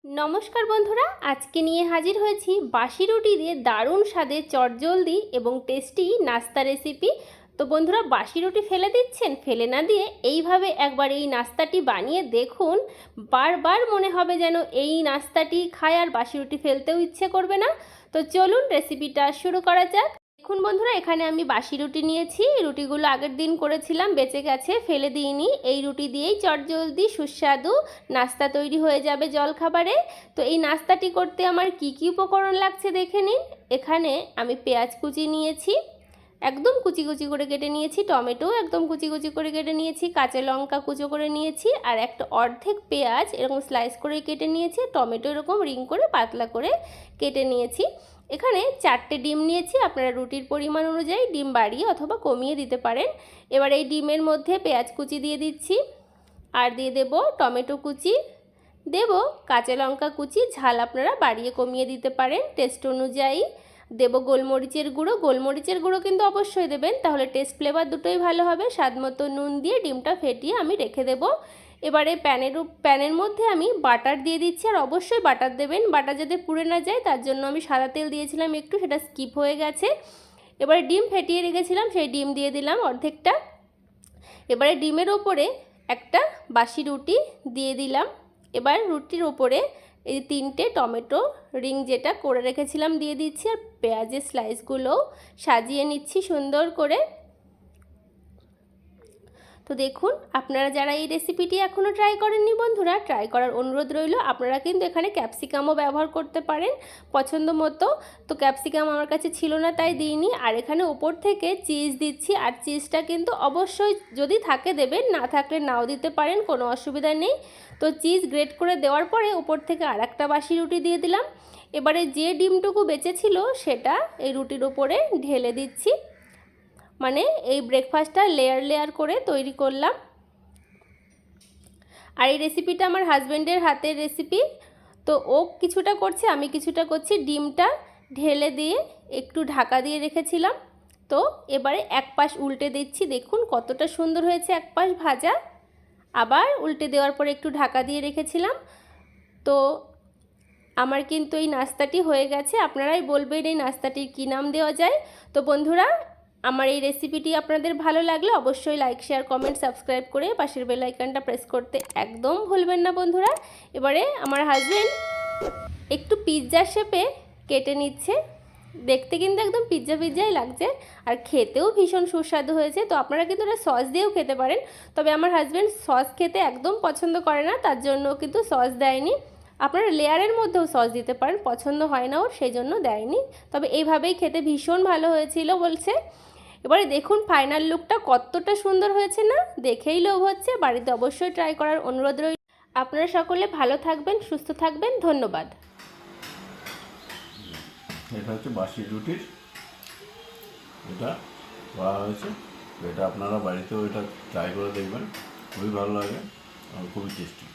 नमस्कार बंधुरा आज के निये हाजिर हয়েছি बासी रुटी दिए दारुण स्वादे चटजलदी एवं टेस्टी नास्ता रेसिपि। तो बंधुरा बासी रुटी फेले दिच्छेन, फेले ना दिए এইভাবে একবার এই নাস্তাটি বানিয়ে দেখুন। বারবার মনে হবে যেন এই নাস্তাটি খায় আর বাসি রুটি ফেলতেও ইচ্ছে করবে না। তো চলুন রেসিপিটা শুরু করা যাক। দেখুন বন্ধুরা, এখানে আমি বাসি রুটি নিয়েছি। রুটিগুলো আগের দিন করেছিলাম, বেঁচে গেছে, ফেলে দিইনি। এই রুটি দিয়েই চটজলদি সুস্বাদু নাস্তা তৈরি হয়ে যাবে জলখাবারে। তো এই নাস্তাটি করতে আমার কি কি উপকরণ লাগছে দেখে নিন। এখানে আমি পেঁয়াজ কুচি নিয়েছি, একদম কুচি কুচি করে কেটে নিয়েছি। টমেটো একদম কুচি কুচি করে কেটে নিয়েছি। কাঁচা লঙ্কা কুচো করে নিয়েছি। আর একটা অর্ধেক পেঁয়াজ এরকম স্লাইস করে কেটে নিয়েছি। টমেটো এরকম রিং করে পাতলা করে কেটে নিয়েছি। এখানে 4টে ডিম নিয়েছি। আপনারা রুটির পরিমাণ অনুযায়ী ডিম বাড়িয়ে অথবা কমিয়ে দিতে পারেন। এবার এই ডিমের মধ্যে পেঁয়াজ কুচি দিয়ে দিচ্ছি, আর দিয়ে দেব টমেটো কুচি, দেব কাঁচা লঙ্কা কুচি, ঝাল আপনারা বাড়িয়ে কমিয়ে দিতে পারেন টেস্ট অনুযায়ী। দেব গোলমরিচের গুঁড়ো, গোলমরিচের গুঁড়ো কিন্তু অবশ্যই দেবেন, তাহলে টেস্ট ফ্লেভার দুটোই ভালো হবে। স্বাদমতো নুন দিয়ে ডিমটা ফেটিয়ে আমি রেখে দেব। এবারে প্যানের মধ্যে আমি বাটার দিয়ে দিচ্ছি, আর অবশ্যই বাটার দেবেন। বাটার যাতে পুড়ে না যায় তার জন্য আমি সাদা তেল দিয়েছিলাম একটু, সেটা স্কিপ হয়ে গেছে। এবারে ডিম ফেটিয়ে রেখেছিলাম, সেই ডিম দিয়ে দিলাম অর্ধেকটা। এবারে ডিমের ওপরে একটা বাসি রুটি দিয়ে দিলাম। এবার রুটির ওপরে এই 3টে টমেটো রিং যেটা করে রেখেছিলাম দিয়ে দিচ্ছি, আর পেঁয়াজের স্লাইসগুলো সাজিয়ে নিচ্ছি সুন্দর করে। তো দেখুন, আপনারা যারা এই রেসিপিটি এখনও ট্রাই করেননি বন্ধুরা, ট্রাই করার অনুরোধ রইল। আপনারা কিন্তু এখানে ক্যাপসিকামও ব্যবহার করতে পারেন পছন্দ মতো। তো ক্যাপসিকাম আমার কাছে ছিল না তাই দিইনি। আর এখানে ওপর থেকে চিজ দিচ্ছি, আর চিজটা কিন্তু অবশ্যই যদি থাকে দেবেন, না থাকলে নাও দিতে পারেন, কোনো অসুবিধা নেই। তো চিজ গ্রেট করে দেওয়ার পরে ওপর থেকে আর একটা বাসি রুটি দিয়ে দিলাম। এবারে যে ডিমটুকু বেঁচে ছিল সেটা এই রুটির ওপরে ঢেলে দিচ্ছি। মানে এই ব্রেকফাস্টটা লেয়ার লেয়ার করে তৈরি করলাম। আর এই রেসিপিটা আমার হাজব্যান্ডের হাতের রেসিপি, তো ও কিছুটা করছে আমি কিছুটা করছি। ডিমটা ঢেলে দিয়ে একটু ঢাকা দিয়ে রেখেছিলাম। তো এবারে এক পাশ উল্টে দিচ্ছি, দেখুন কতটা সুন্দর হয়েছে এক পাশ ভাজা। আবার উল্টে দেওয়ার পরে একটু ঢাকা দিয়ে রেখেছিলাম। তো আমার কিন্তু এই নাস্তাটি হয়ে গেছে। আপনারাই বলবেন এই নাস্তাটির কী নাম দেওয়া যায়। তো বন্ধুরা, আমার এই রেসিপিটি আপনাদের ভালো লাগলে অবশ্যই লাইক, শেয়ার, কমেন্ট, সাবস্ক্রাইব করে পাশের বেল আইকনটা প্রেস করতে একদম ভুলবেন না বন্ধুরা। এবারে আমার হাজবেন্ড একটু পিৎজা শেপে কেটে নিচ্ছে। দেখতে কিন্তু একদম পিৎজাই লাগছে, আর খেতেও ভীষণ সুস্বাদু হয়েছে। তো আপনারা কিন্তু এটা সস দিয়েও খেতে পারেন, তবে আমার হাজব্যান্ড সস খেতে একদম পছন্দ করে না, তার জন্য কিন্তু সস দেয়নি। আপনারা লেয়ারের মধ্যেও সস দিতে পারেন, পছন্দ হয় না ওর, সেই জন্য দেয়নি। তবে এইভাবেই খেতে ভীষণ ভালো হয়েছিল বলছে। এবারে দেখুন ফাইনাল লুকটা কতটা সুন্দর হয়েছে না, দেখেই লোভ হচ্ছে। বাড়িতে অবশ্যই ট্রাই করার অনুরোধ রইল। আপনারা সকলে ভালো থাকবেন, সুস্থ থাকবেন, ধন্যবাদ। এটা হচ্ছে বাসি রুটির এটা করা হয়েছে। এটা আপনারা বাড়িতেও এটা ট্রাই করে দেখবেন, খুবই ভালো লাগে আর খুবই টেস্টি।